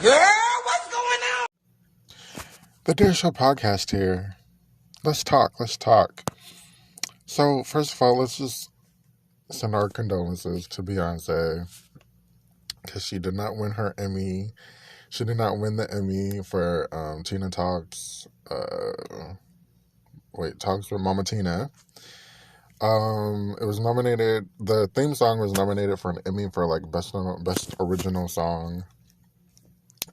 Girl, what's going on? The Dear Show podcast here. Let's talk. So, first of all, let's just send our condolences to Beyonce because she did not win her Emmy. She did not win the Emmy for Tina Talks. Talks with Mama Tina. It was nominated. The theme song was nominated for an Emmy for like best original song.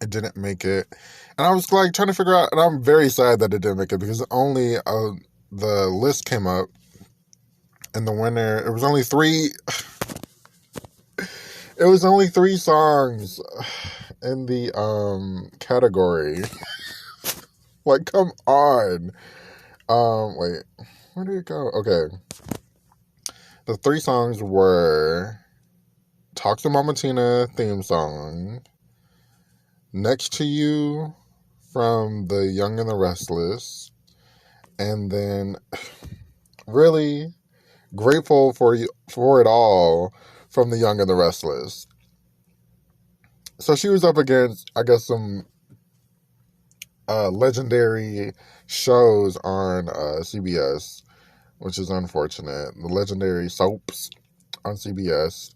It didn't make it, and I was like trying to figure out, and I'm very sad that it didn't make it because only the list came up, and the winner, it was only three songs in the category. Like, come on. Where did it go? Okay, the three songs were Talk to Mama Tina theme song, Next to You from The Young and the Restless, and then really Grateful for It All from The Young and the Restless. So she was up against, I guess, some legendary shows on CBS, which is unfortunate. The legendary soaps on CBS.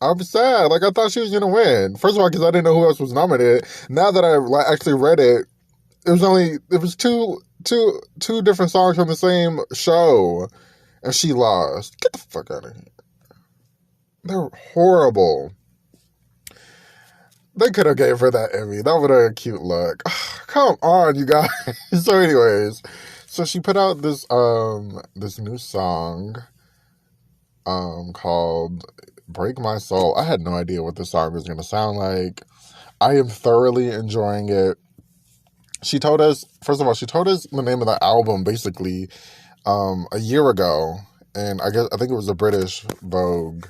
I was sad. Like, I thought she was gonna win. First of all, because I didn't know who else was nominated. Now that I actually read it, it was two different songs from the same show, and she lost. Get the fuck out of here. They're horrible. They could have gave her that Emmy. That would have been a cute look. Come on, you guys. So, anyways, so she put out this new song called Break My Soul. I had no idea what the song was going to sound like. I am thoroughly enjoying it. She told us the name of the album basically a year ago, and I think it was the British Vogue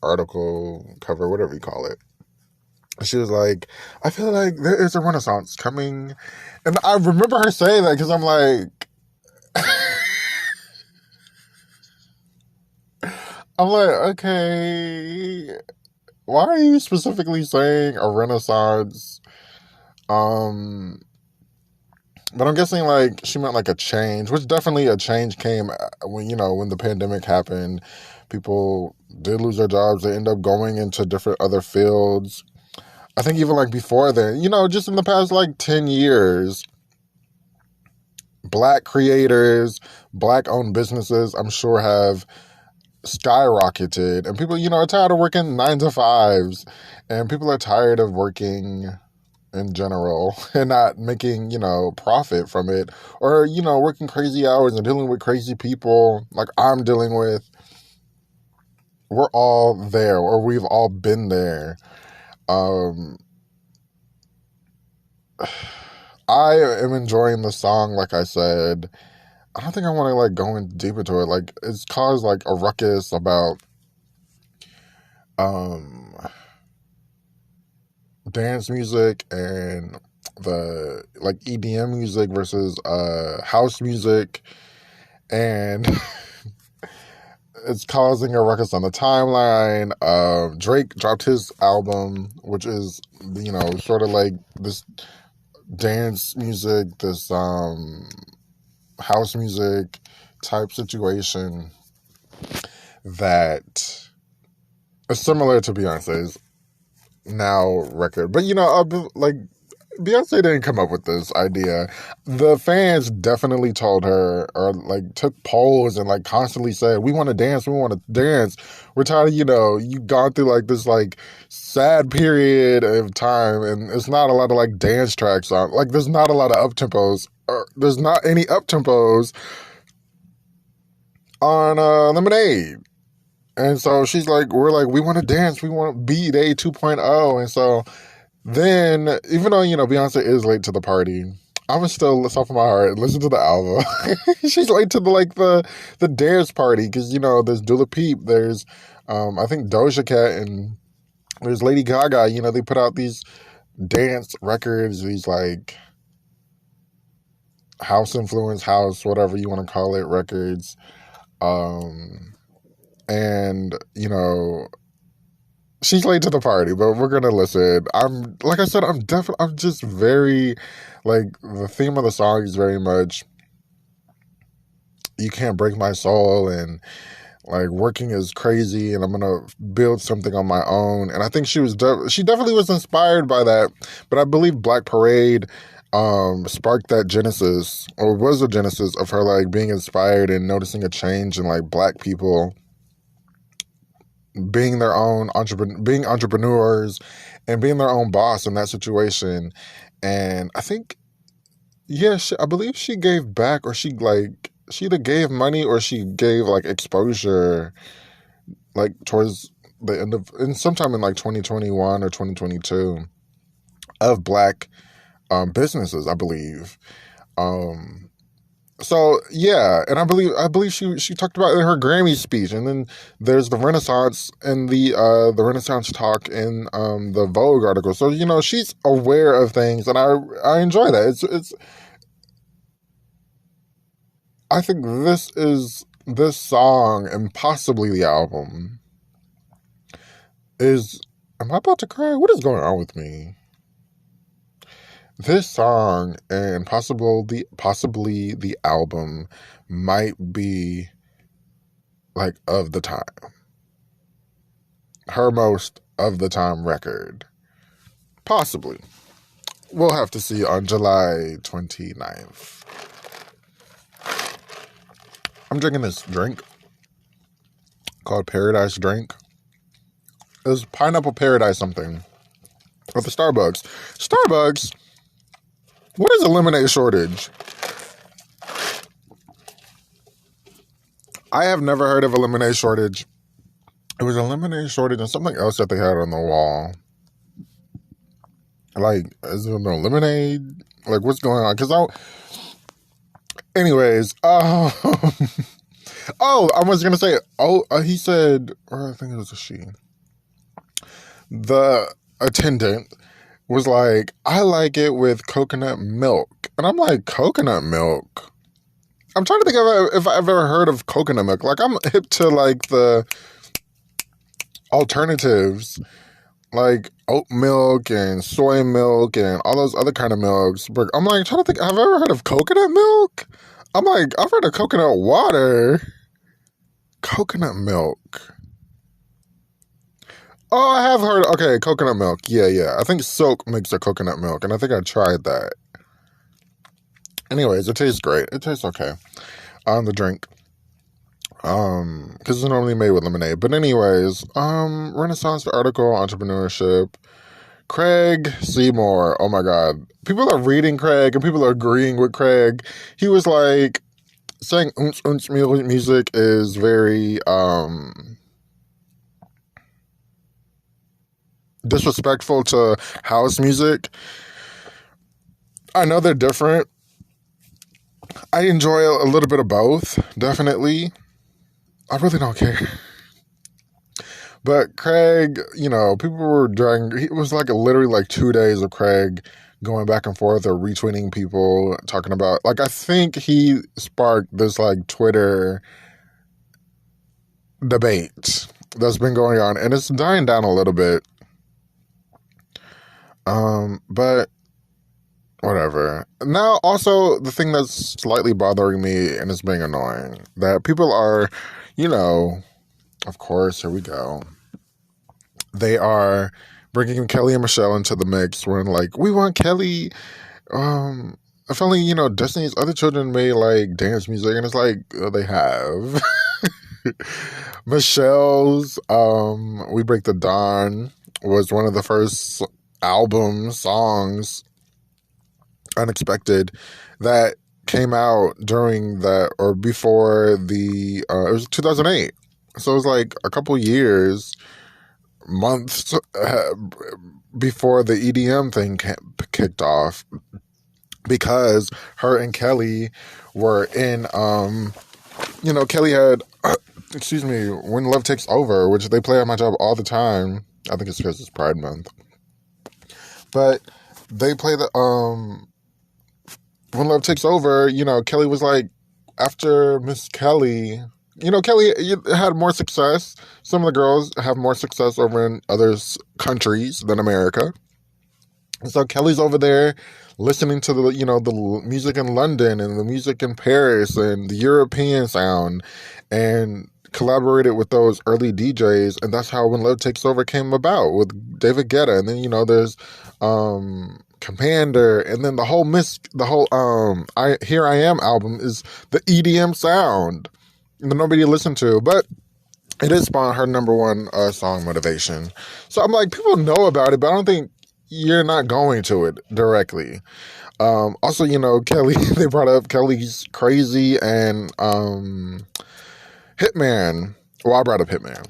article cover, whatever you call it. She was like, I feel like there is a renaissance coming, and I remember her saying that because I'm like, okay, why are you specifically saying a renaissance? But I'm guessing like she meant like a change, which definitely a change came when the pandemic happened. People did lose their jobs. They end up going into different other fields. I think even like before then, just in the past like 10 years, Black creators, Black-owned businesses, I'm sure have skyrocketed, and people, are tired of working 9 to 5s, and people are tired of working in general and not making, profit from it, or, working crazy hours and dealing with crazy people like I'm dealing with. We're all there, or we've all been there. I am enjoying the song, like I said. I don't think I want to like go in deep into it. Like, it's caused like a ruckus about dance music and the like EDM music versus house music, and it's causing a ruckus on the timeline. Drake dropped his album, which is sort of like this dance music, this house music type situation that is similar to Beyonce's now record. But like, Beyonce didn't come up with this idea. The fans definitely told her, or like took polls and like constantly said, we want to dance, we're tired of, you've gone through like this like sad period of time, and it's not a lot of like dance tracks on, like there's not a lot of up-tempos, or there's not any up-tempos on Lemonade. And so she's like, we want to dance, we want B-Day 2.0. And so then, even though, Beyonce is late to the party, I was still, soft in my heart, listen to the album. She's late to the dance party, because, there's Dula Peep, there's, I think Doja Cat, and there's Lady Gaga. They put out these dance records, these, like, house influence, house, whatever you want to call it, records. And, she's late to the party, but we're gonna listen. Like I said, I'm just very, like, the theme of the song is very much, you can't break my soul, and like working is crazy, and I'm gonna build something on my own. And I think she definitely was inspired by that. But I believe Black Parade sparked that genesis, or was the genesis of her like being inspired and noticing a change in like Black people being their own being entrepreneurs and being their own boss in that situation. And I think, yeah, I believe she gave back, or she either gave money or she gave like exposure, like towards the end of, and sometime in like 2021 or 2022, of Black businesses, I believe. Um, so yeah, and I believe she talked about it in her Grammy speech, and then there's the Renaissance and the Renaissance talk in the Vogue article. So she's aware of things, and I enjoy that. It's I think this song, and possibly the album, is. Am I about to cry? What is going on with me? This song and possibly the album might be like of the time. Her most of the time record. Possibly. We'll have to see on July 29th. I'm drinking this drink called Paradise Drink. It was Pineapple Paradise something at the Starbucks. Starbucks? What is a lemonade shortage? I have never heard of a lemonade shortage. It was a lemonade shortage and something else that they had on the wall. Like, is there no lemonade? Like, what's going on? Anyways, oh, I was gonna say, he said, or I think it was a she. The attendant was like, I like it with coconut milk. And I'm like, coconut milk? I'm trying to think of if I've ever heard of coconut milk. Like, I'm hip to like the alternatives, like oat milk and soy milk and all those other kind of milks. But I'm like, trying to think, have I ever heard of coconut milk? I'm like, I've heard of coconut water. Coconut milk. Oh, I have heard. Okay, coconut milk. Yeah. I think Silk makes a coconut milk, and I think I tried that. Anyways, it tastes great. It tastes okay. The drink. Because it's normally made with lemonade. But anyways, Renaissance, the article, entrepreneurship. Craig Seymour. Oh my God. People are reading Craig, and people are agreeing with Craig. He was like, saying music is very, disrespectful to house music. I know they're different. I enjoy a little bit of both, definitely. I really don't care. But Craig, people were dragging. It was like literally like 2 days of Craig going back and forth or retweeting people talking about, like, I think he sparked this like Twitter debate that's been going on, and it's dying down a little bit. But whatever. Now, also, the thing that's slightly bothering me and is being annoying, that people are, of course, here we go. They are bringing Kelly and Michelle into the mix. We're like, we want Kelly. If only, Destiny's other children made like dance music, and it's like, they have. Michelle's We Break the Dawn was one of the first album songs, Unexpected, that came out during that or before the it was 2008, so it was like a couple years, months before the EDM thing kicked off, because her and Kelly were in Kelly had excuse me, When Love Takes Over, which they play at my job all the time. I think it's because it's Pride Month. But they play the When Love Takes Over, Kelly was like, after Miss Kelly Kelly had more success. Some of the girls have more success over in other countries than America. So Kelly's over there listening to the music in London and the music in Paris and the European sound, and collaborated with those early DJs, and that's how When Love Takes Over came about with David Guetta. And then there's Commander, and then the whole I Here I Am album is the EDM sound that nobody listened to, but it did spawn her number one song, Motivation. So I'm like, people know about it, but I don't think you're not going to it directly. Also, Kelly, they brought up Kelly's Crazy and Hitman. Well, I brought up Hitman.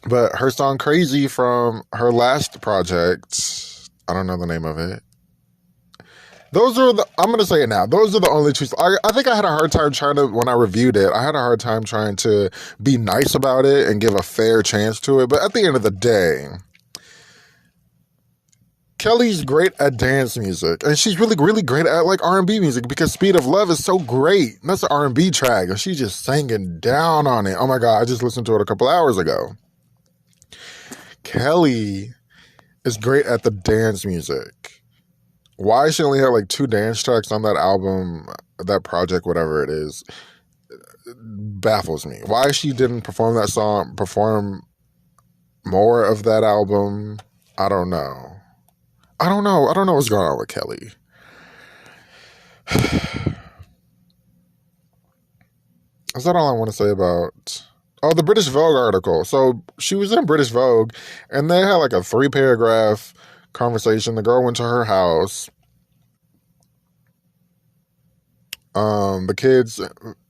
But her song Crazy from her last project, I don't know the name of it. I'm going to say it now. Those are the only two. I think I had a hard time when I reviewed it, I had a hard time trying to be nice about it and give a fair chance to it. But at the end of the day, Kelly's great at dance music, and she's really, really great at like R&B music, because Speed of Love is so great. That's an R&B track, and she's just singing down on it. Oh my God, I just listened to it a couple hours ago. Kelly is great at the dance music. Why she only had like 2 dance tracks on that album, that project, whatever it is, baffles me. Why she didn't perform more of that album, I don't know. I don't know what's going on with Kelly. Is that all I want to say about... Oh, the British Vogue article. So she was in British Vogue, and they had like a 3-paragraph conversation. The girl went to her house. The kids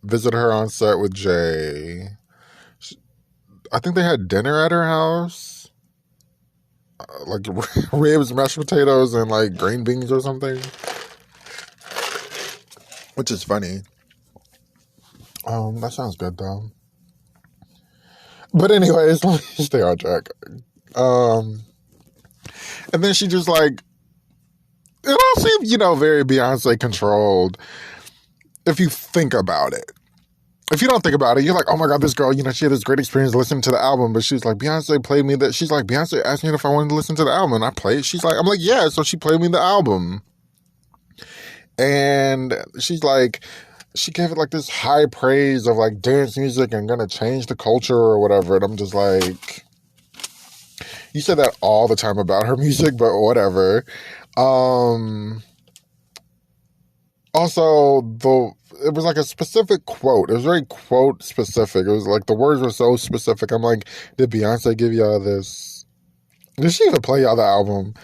visited her on set with Jay. I think they had dinner at her house. Like ribs, mashed potatoes, and like green beans or something, which is funny. That sounds good though. But anyways, let me stay on track. And then she just like, it all seemed, very Beyonce controlled, if you think about it. If you don't think about it, you're like, oh my God, this girl, she had this great experience listening to the album, but she's like, Beyonce played me that. She's like, Beyonce asked me if I wanted to listen to the album, and I played. I'm like, yeah, so she played me the album. And she's like, she gave it like this high praise of like dance music and gonna change the culture or whatever. And I'm just like, you said that all the time about her music, but whatever. Also, it was like a specific quote. It was very quote specific. It was like the words were so specific. I'm like, did Beyonce give y'all this? Did she even play y'all the album?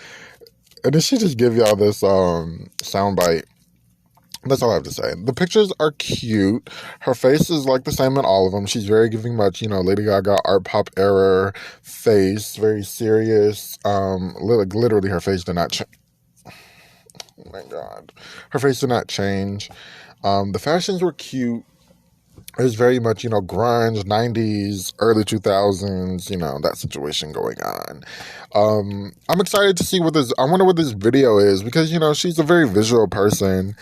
And did she just give y'all this soundbite? That's all I have to say. The pictures are cute. Her face is like the same in all of them. She's very giving much, Lady Gaga art pop era face. Very serious. Literally her face did not change. Oh my God. Her face did not change. The fashions were cute. It was very much, grunge, 90s, early 2000s, that situation going on. I'm excited to see I wonder what this video is, because, she's a very visual person,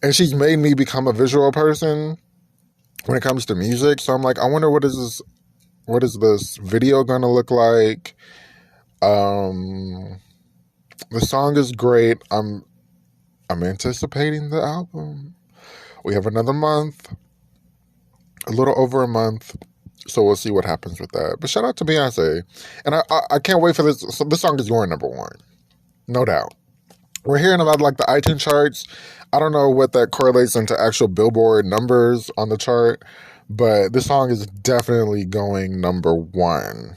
and she's made me become a visual person when it comes to music. So I'm like, I wonder what is this video gonna look like? The song is great. I'm anticipating the album. We have another month, a little over a month, so we'll see what happens with that. But shout out to Beyonce, and I can't wait for this. So this song is going number 1, no doubt. We're hearing about like the iTunes charts. I don't know what that correlates into actual Billboard numbers on the chart, but this song is definitely going number 1.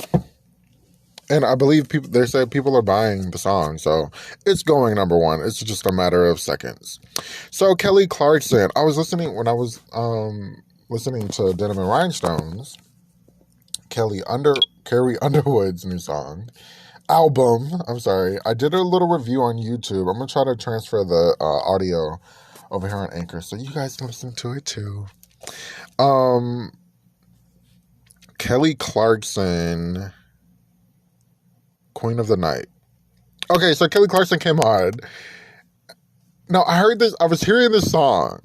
And I believe they said people are buying the song, so it's going number 1. It's just a matter of seconds. So Kelly Clarkson, I was listening to Denim and Rhinestones, Carrie Underwood's new album. I'm sorry. I did a little review on YouTube. I'm going to try to transfer the audio over here on Anchor so you guys can listen to it too. Kelly Clarkson, Queen of the Night. Okay, so Kelly Clarkson came on. Now, I was hearing this song,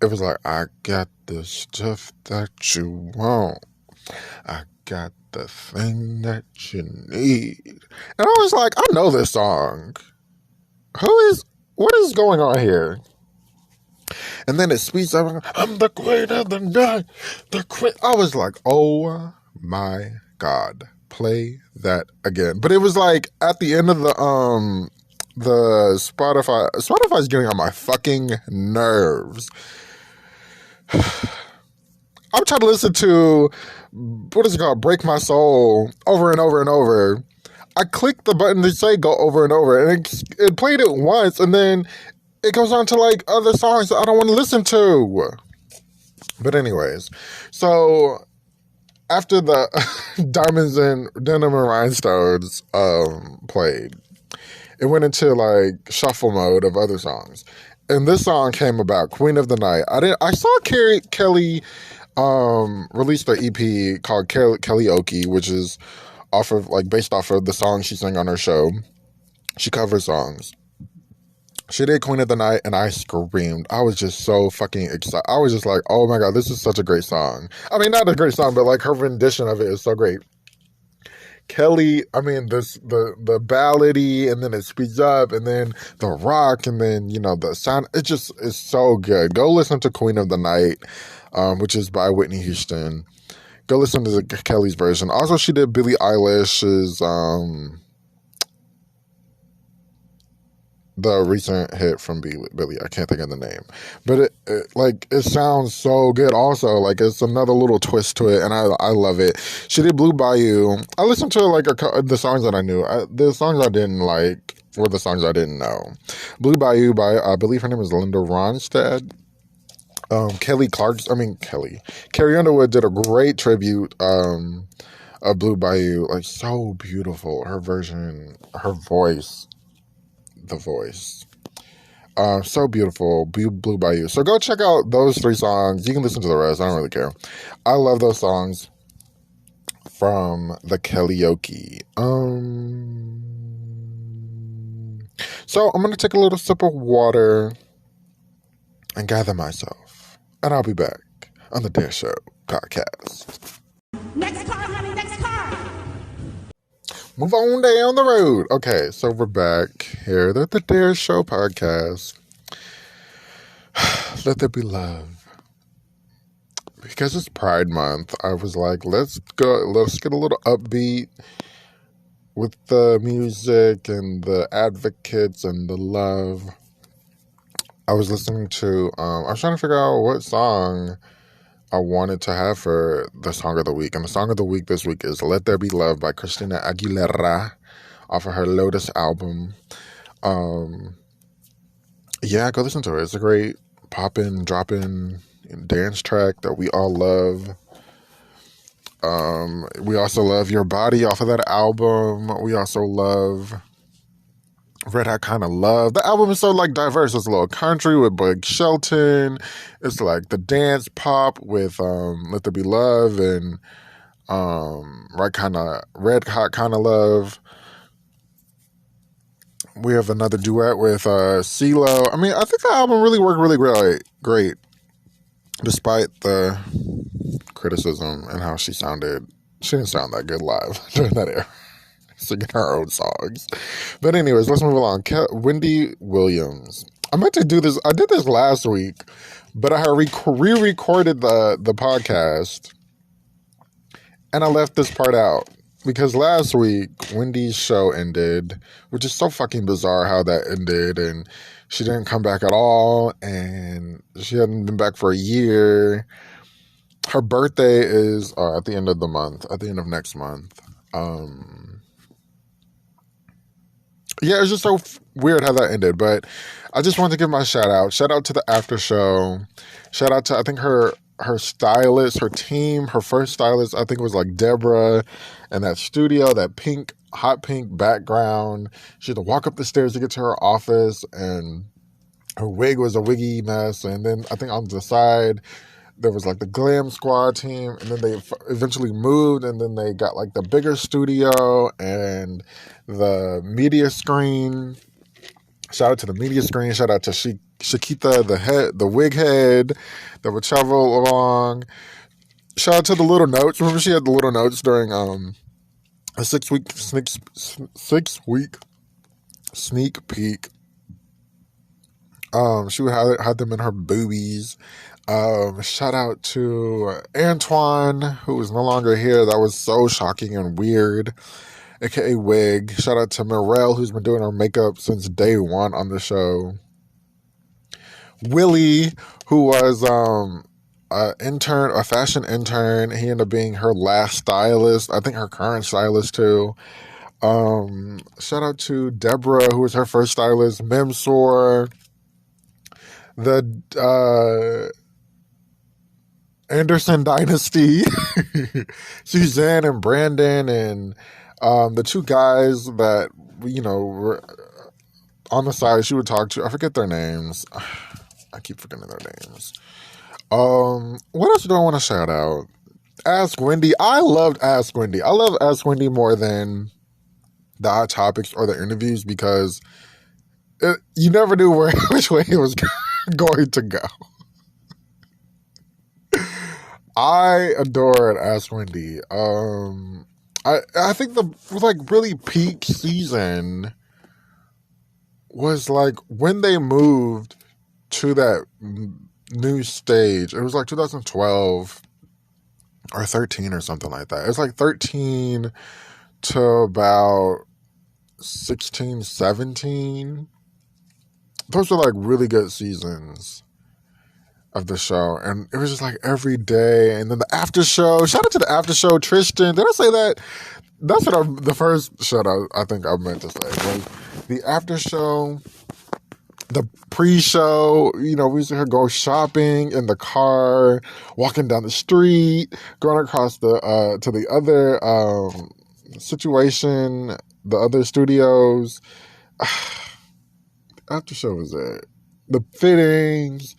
It was like, I got the stuff that you want. I got the thing that you need. And I was like, I know this song. What is going on here? And then it speeds up, I'm the queen of the night. The queen. I was like, oh my God. Play that again. But it was like at the end of the Spotify's getting on my fucking nerves. I'm trying to listen to, what is it called, Break My Soul over and over and over. I clicked the button to say go over and over, and it played it once, and then it goes on to like other songs that I don't want to listen to. But anyways, so after the Diamonds and Denim and Rhinestones played, it went into like shuffle mode of other songs. And this song came about, Queen of the Night. I saw Kelly released an EP called Kellyoke, which is based off of the song she sang on her show. She covers songs. She did Queen of the Night, and I screamed. I was just so fucking excited. I was just like, oh my God, this is such a great song. I mean, not a great song, but like her rendition of it is so great. Kelly, I mean, the ballady, and then it speeds up, and then the rock, and then, you know, the sound. It just is so good. Go listen to Queen of the Night, which is by Whitney Houston. Go listen to Kelly's version. Also, she did Billie Eilish's the recent hit from Billie. I can't think of the name, but it sounds so good. Also, like, it's another little twist to it, and I love it. She did Blue Bayou. I listened to like the songs that I knew. The songs I didn't like were the songs I didn't know. Blue Bayou by, I believe her name is Linda Ronstadt. Carrie Underwood did a great tribute of Blue Bayou. Like, so beautiful. Her version, her voice. The voice. So beautiful. Blue Bayou. So go check out those 3 songs. You can listen to the rest. I don't really care. I love those songs from the Kellyoke. So I'm going to take a little sip of water and gather myself. And I'll be back on the Dare Show podcast. Next car, honey, next car. Move on down the road. Okay, so we're back here at the Dare Show podcast. Let there be love. Because it's Pride Month, I was like, let's get a little upbeat with the music and the advocates and the love. I was listening to, I was trying to figure out what song I wanted to have for the song of the week. And the song of the week this week is Let There Be Love by Christina Aguilera off of her Lotus album. Yeah, go listen to it. It's a great pop-in, drop-in dance track that we all love. We also love Your Body off of that album. We also love Red Hot Kind of Love. The album is so like diverse. It's a little country with Blake Shelton. It's like the dance pop with Let There Be Love and Red Hot Kind of Love. We have another duet with CeeLo. I mean, I think the album really worked really great, despite the criticism and how she sounded. She didn't sound that good live during that era, singing her own songs. But anyways, let's move along. Wendy Williams. I meant to do this. I did this last week, but I had re-recorded the podcast, and I left this part out. Because last week, Wendy's show ended, which is so fucking bizarre how that ended, and she didn't come back at all, and she hadn't been back for a year. Her birthday is at the end of the month, at the end of next month. Yeah, it's just so weird how that ended, but I just wanted to give my shout out. Shout out to the after show. Shout out to, I think, her stylist, her team, her first stylist, I think it was like Deborah, and that studio, that hot pink background. She had to walk up the stairs to get to her office, and her wig was a wiggy mess. And then I think on the side, there was like the glam squad team, and then they eventually moved, and then they got like the bigger studio and the media screen. Shout out to the media screen. Shout out to Shakita, the wig head that would travel along. Shout out to the little notes. Remember, she had the little notes during a 6 week sneak peek. She would have them in her boobies. Shout out to Antoine, who is no longer here. That was so shocking and weird, aka Wig. Shout out to Morel, who's been doing her makeup since day one on the show. Willie, who was a fashion intern. He ended up being her last stylist. I think her current stylist too. Shout out to Deborah, who was her first stylist. Memsor, the Anderson Dynasty, Suzanne and Brandon, and the two guys that were on the side she would talk to. I forget their names. I keep forgetting their names. What else do I want to shout out? Ask Wendy. I loved Ask Wendy. I love Ask Wendy more than the Hot Topics or the interviews because you never knew which way it was going to go. I adored Ask Wendy. I think the really peak season was when they moved to that new stage. It was 2012 or 13 or something like that. It's 13 to about 16, 17. Those were really good seasons of the show, and it was just every day. And then the after show, shout out to the after show, Tristan. Did I say that? That's what the first shout out I think I meant to say was the after show. The pre-show, we used to go shopping in the car, walking down the street, going across to the other situation, the other studios. After show was it. The fittings,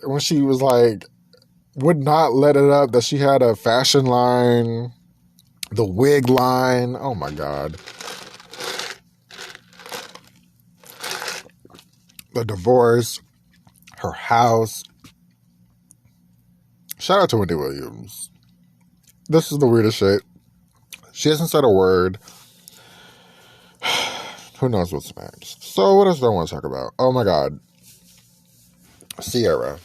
when she was would not let it up that she had a fashion line, the wig line. Oh my God. The divorce, her house. Shout out to Wendy Williams. This is the weirdest shit. She hasn't said a word. Who knows what's next? So what else do I want to talk about? Oh my God. Ciara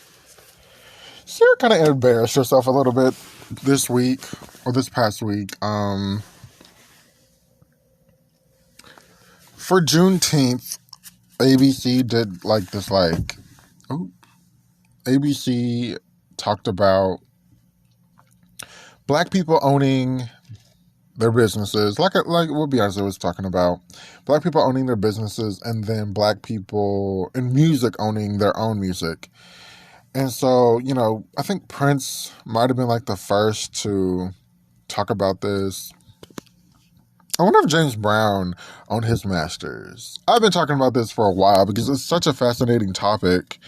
kind of embarrassed herself a little bit this week, or this past week. For Juneteenth, ABC did ABC talked about Black people owning their businesses. We'll be honest, it was talking about Black people owning their businesses, and then Black people in music owning their own music. And so, I think Prince might have been the first to talk about this. I wonder if James Brown owned his masters. I've been talking about this for a while because it's such a fascinating topic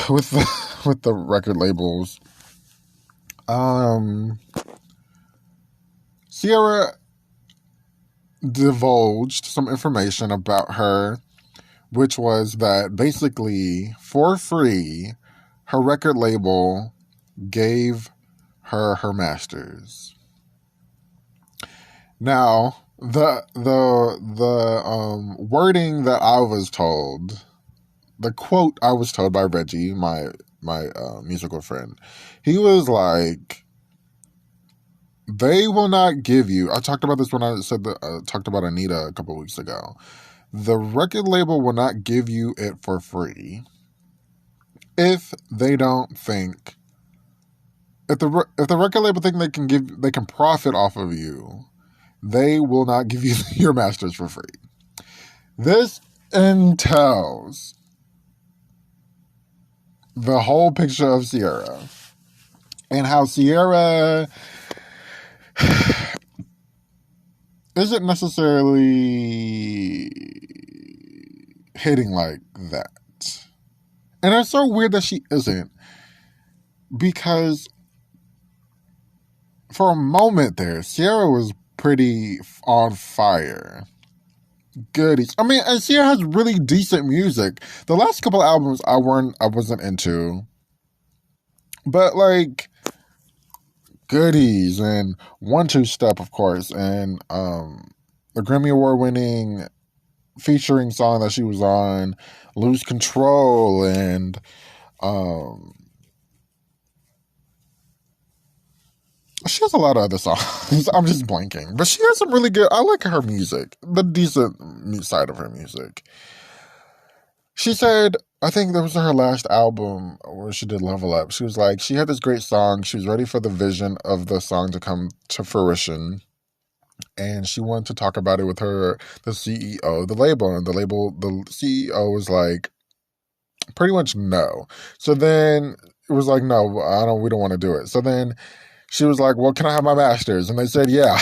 with the record labels. Ciara divulged some information about her, which was that basically for free, her record label gave her masters. Now, the wording that I was told, the quote I was told by Reggie, my musical friend, he was they will not give you. I talked about this when I talked about Anita a couple weeks ago. The record label will not give you it for free if they don't think, if the record label think they can profit off of you, they will not give you your masters for free. This entails the whole picture of Ciara and how Ciara isn't necessarily hitting like that. And it's so weird that she isn't, because for a moment there, Ciara was pretty on fire. goodies. I mean, and Ciara has really decent music. The last couple albums I wasn't into, but like goodies and 1-2 Step, of course, and the Grammy Award winning featuring song that she was on, Lose Control, and she has a lot of other songs. I'm just blanking. But she has some really good, I like her music, the decent side of her music. She said, I think that was her last album where she did Level Up. She was like, she had this great song. She was ready for the vision of the song to come to fruition. And she wanted to talk about it with the CEO of the label. And the CEO was like, pretty much no. So then it was like, no, we don't want to do it. So then she was like, well, can I have my master's? And they said, yeah.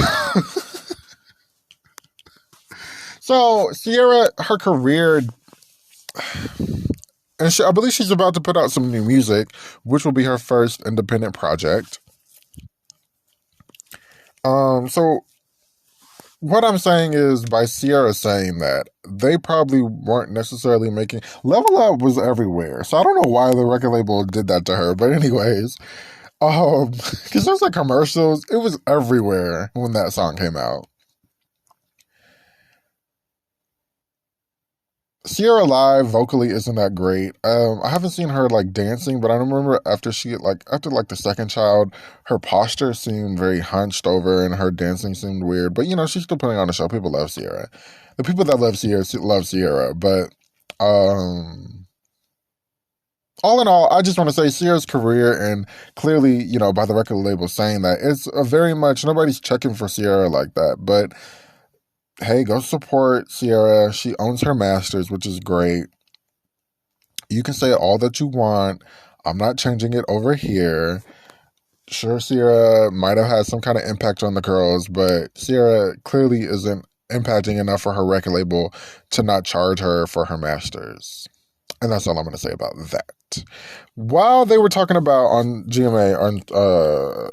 So Ciara, her career, and I believe she's about to put out some new music, which will be her first independent project. So what I'm saying is, by Ciara saying that, they probably weren't necessarily making... Level Up was everywhere, so I don't know why the record label did that to her, but anyways, because there's like commercials, it was everywhere when that song came out. Ciara live vocally isn't that great. I haven't seen her like dancing, but I remember after the second child, her posture seemed very hunched over and her dancing seemed weird. But she's still putting on a show. People love Ciara. The people that love Ciara. But all in all, I just want to say Ciara's career, and clearly, by the record label saying that, it's a very much, nobody's checking for Ciara like that, but hey, go support Ciara. She owns her masters, which is great. You can say all that you want. I'm not changing it over here. Sure, Ciara might have had some kind of impact on the girls, but Ciara clearly isn't impacting enough for her record label to not charge her for her masters. And that's all I'm going to say about that. While they were talking about on GMA, on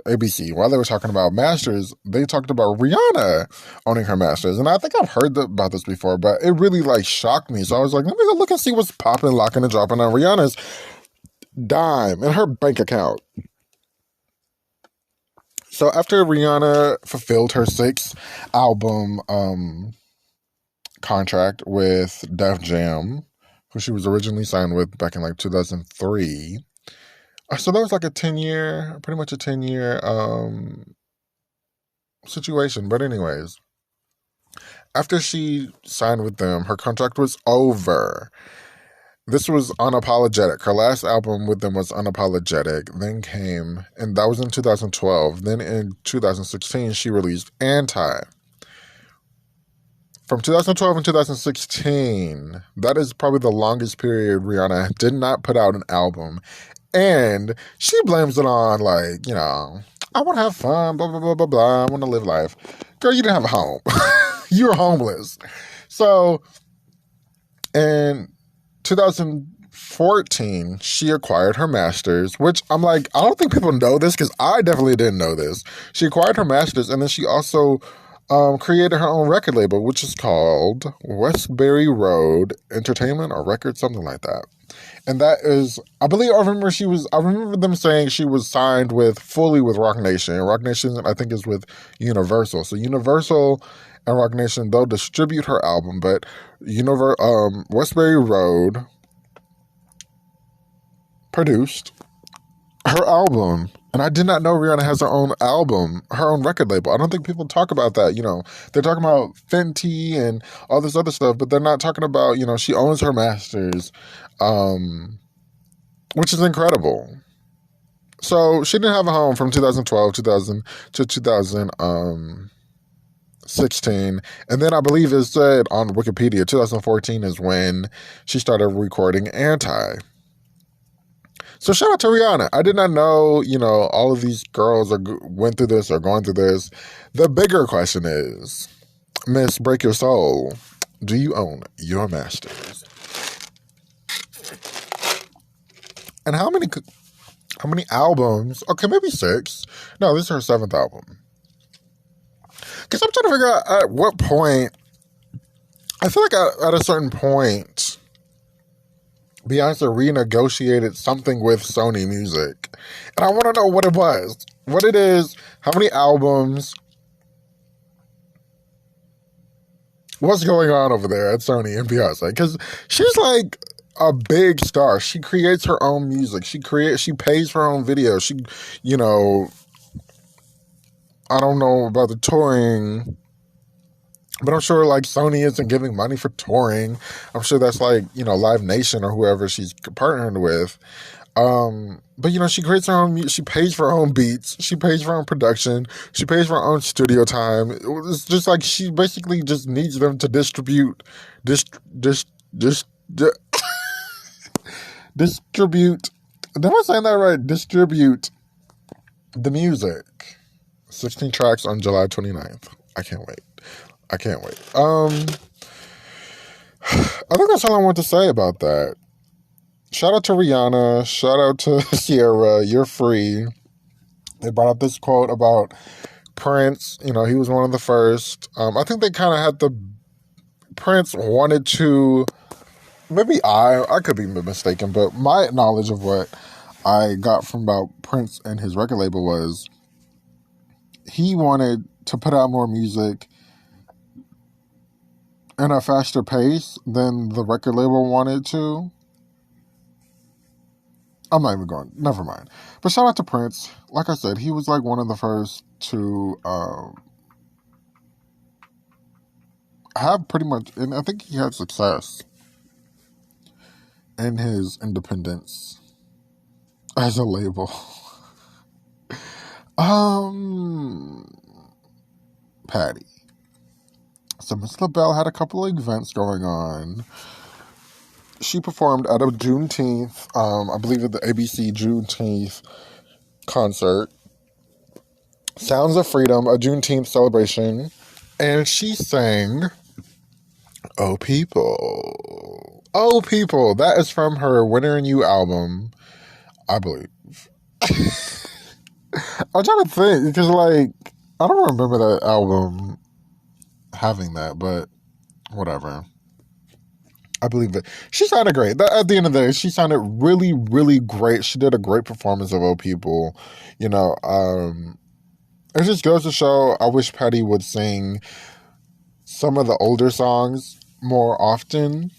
ABC, while they were talking about masters, they talked about Rihanna owning her masters. And I think I've heard about this before, but it really shocked me. So I was like, let me go look and see what's popping, locking, and dropping on Rihanna's dime in her bank account. So after Rihanna fulfilled her 6th album contract with Def Jam, who she was originally signed with back in 2003. So that was pretty much a 10-year situation. But anyways, after she signed with them, her contract was over. This was Unapologetic. Her last album with them was Unapologetic. Then came, and that was in 2012. Then in 2016, she released Anti. From 2012 and 2016, that is probably the longest period Rihanna did not put out an album. And she blames it on, I want to have fun, blah, blah, blah, blah, blah. I want to live life. Girl, you didn't have a home. You were homeless. So, in 2014, she acquired her masters, which I'm like, I don't think people know this, because I definitely didn't know this. She acquired her masters, and then she also created her own record label, which is called Westbury Road Entertainment or Records, something like that. And that is, I remember them saying she was signed fully with Roc Nation. And Roc Nation, I think, is with Universal. So Universal and Roc Nation, they'll distribute her album, but Westbury Road produced her album. And I did not know Rihanna has her own album, her own record label. I don't think people talk about that. They're talking about Fenty and all this other stuff, but they're not talking about, she owns her masters, which is incredible. So she didn't have a home from 2012 to 2016. And then I believe it said on Wikipedia, 2014 is when she started recording Anti. So shout out to Rihanna. I did not know, all of these girls went through this or going through this. The bigger question is, Miss Break Your Soul, do you own your masters? And how many albums? Okay, maybe 6. No, this is her 7th album. Because I'm trying to figure out at what point I feel like at a certain point, Beyonce renegotiated something with Sony Music. And I want to know what it was, what it is, how many albums, what's going on over there at Sony and Beyonce. Because she's like a big star. She creates her own music. She pays for her own videos. She, you know, I don't know about the touring, but I'm sure like Sony isn't giving money for touring. I'm sure that's like, you know, Live Nation or whoever she's partnering with. But you know, she creates her own music. She pays for her own beats. She pays for her own production. She pays for her own studio time. It's just like she basically just needs them to distribute, distribute. Am I saying that right? Distribute the music. 16 tracks on July 29th. I can't wait. I think that's all I want to say about that. Shout out to Rihanna. Shout out to Ciara. You're free. They brought up this quote about Prince. You know, he was one of the first. I think they kind of had Prince wanted to, maybe I could be mistaken, but my knowledge of what I got from about Prince and his record label was he wanted to put out more music in a faster pace than the record label wanted to. I'm not even going. Never mind. But shout out to Prince. Like I said, he was like one of the first to have pretty much, and I think he had success in his independence as a label. Patty. So Miss LaBelle had a couple of events going on. She performed at a Juneteenth, I believe at the ABC Juneteenth concert. Sounds of Freedom, a Juneteenth celebration. And she sang Oh People. Oh People. That is from her Winter and You album, I believe. I'm trying to think, because like, I don't remember that album having that, but whatever. I believe it. She sounded great. At the end of the day, she sounded really, really great. She did a great performance of Oh People. You know, it just goes to show, I wish Patty would sing some of the older songs more often.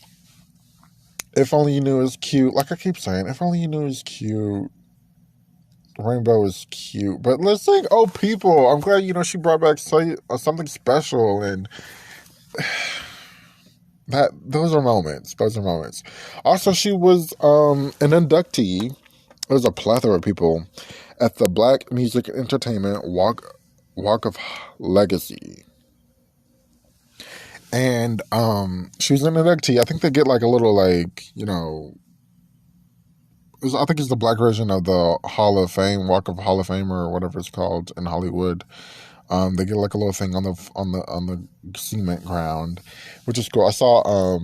If Only You Knew It Was Cute. Like I keep saying, If Only You Knew It Was Cute. Rainbow is cute. But let's sing Oh People. I'm glad, you know, she brought back something special, and those are moments. Also, she was an inductee. There's a plethora of people at the Black Music Entertainment Walk of Legacy. And she was an inductee. I think they get like a little, like, you know, I think it's the black version of the Hall of Fame, Walk of Hall of Fame, or whatever it's called in Hollywood. They get like a little thing on the cement ground, which is cool. I saw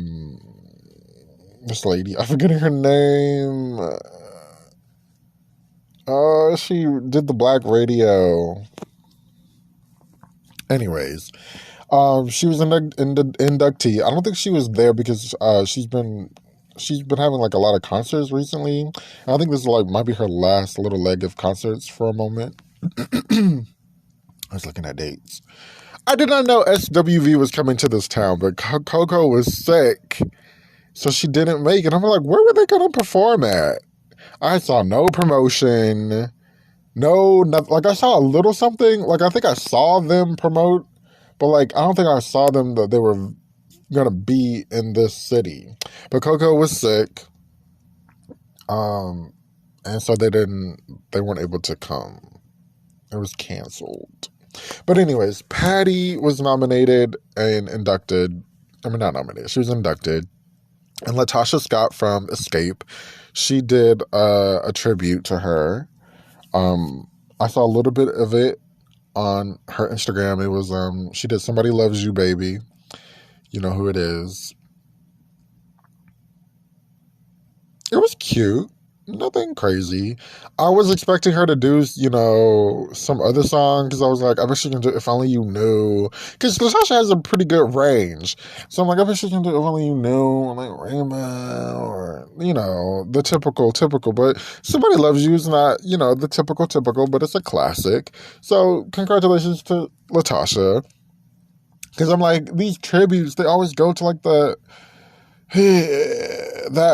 this lady, I'm forgetting her name. She did the Black Radio. Anyways, she was an inductee. I don't think she was there because she's been having like a lot of concerts recently. And I think this is like might be her last little leg of concerts for a moment. I was looking at dates. I did not know SWV was coming to this town, but Coco was sick, so she didn't make it. I'm like, where were they going to perform at? I saw no promotion, nothing. Like I saw a little something. Like I think I saw them promote, but like I don't think I saw them that they were gonna be in this city. But Coco was sick, and so they weren't able to come. It was canceled. But anyways, Patty was nominated and inducted. I mean, not nominated. She was inducted. And Latasha Scott from Escape, she did a tribute to her. I saw a little bit of it on her Instagram. It was she did Somebody Loves You, Baby. You know who it is. It was cute. nothing crazy. I was expecting her to do, some other song because I was like, I bet she can do If Only You Knew. Because Natasha has a pretty good range. So I'm like, I bet she can do If Only You Knew, like Rainbow, or, the typical. But Somebody Loves You is not, the typical, but it's a classic. So congratulations to Latasha. Because I'm like, these tributes, they always go to like that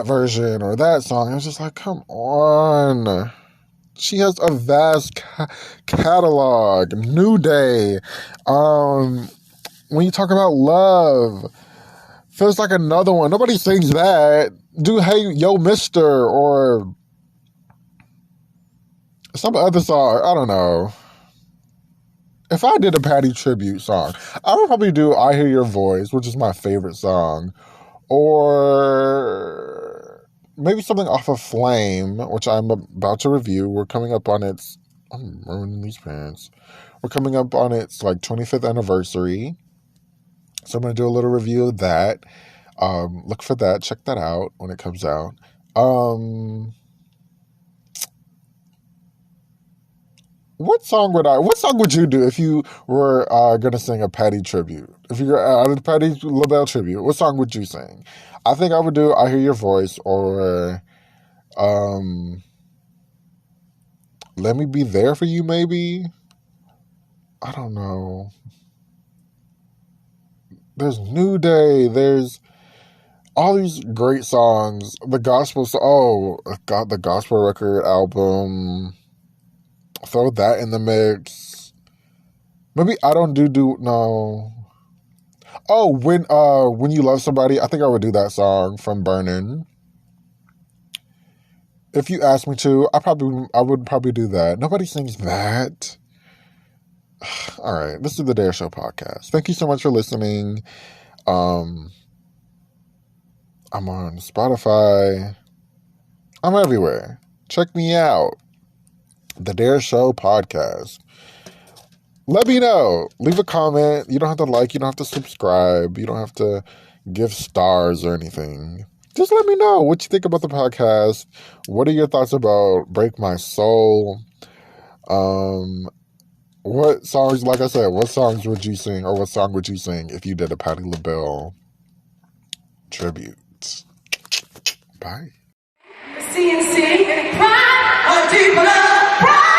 version or that song. I was just like, come on. She has a vast catalog. New Day. When you talk about love, feels like another one. Nobody sings that. Do Hey Yo Mister or some other song. I don't know. If I did a Patty tribute song, I would probably do I Hear Your Voice, which is my favorite song. Or maybe something off of Flame, which I'm about to review. We're coming up on its... I'm ruining these pants. We're coming up on its, 25th anniversary. So I'm going to do a little review of that. Look for that. Check that out when it comes out. What song would you do if you were going to sing a Patty tribute? If you're a Patty LaBelle tribute, what song would you sing? I think I would do I Hear Your Voice or Let Me Be There For You, maybe? I don't know. There's New Day. There's all these great songs. The gospel, the gospel record album. Throw that in the mix. Maybe I don't no. Oh, when you love somebody, I think I would do that song from Burnin'. If you asked me to, I would probably do that. Nobody sings that. All right, this is the Dare Show podcast. Thank you so much for listening. I'm on Spotify. I'm everywhere. Check me out. The Dare Show podcast. Let me know. Leave a comment. You don't have to like. You don't have to subscribe. You don't have to give stars or anything. Just let me know what you think about the podcast. What are your thoughts about Break My Soul? What songs, like I said, what songs would you sing, or what song would you sing if you did a Patti LaBelle tribute? Bye. CNC, pride, a deep love, pride.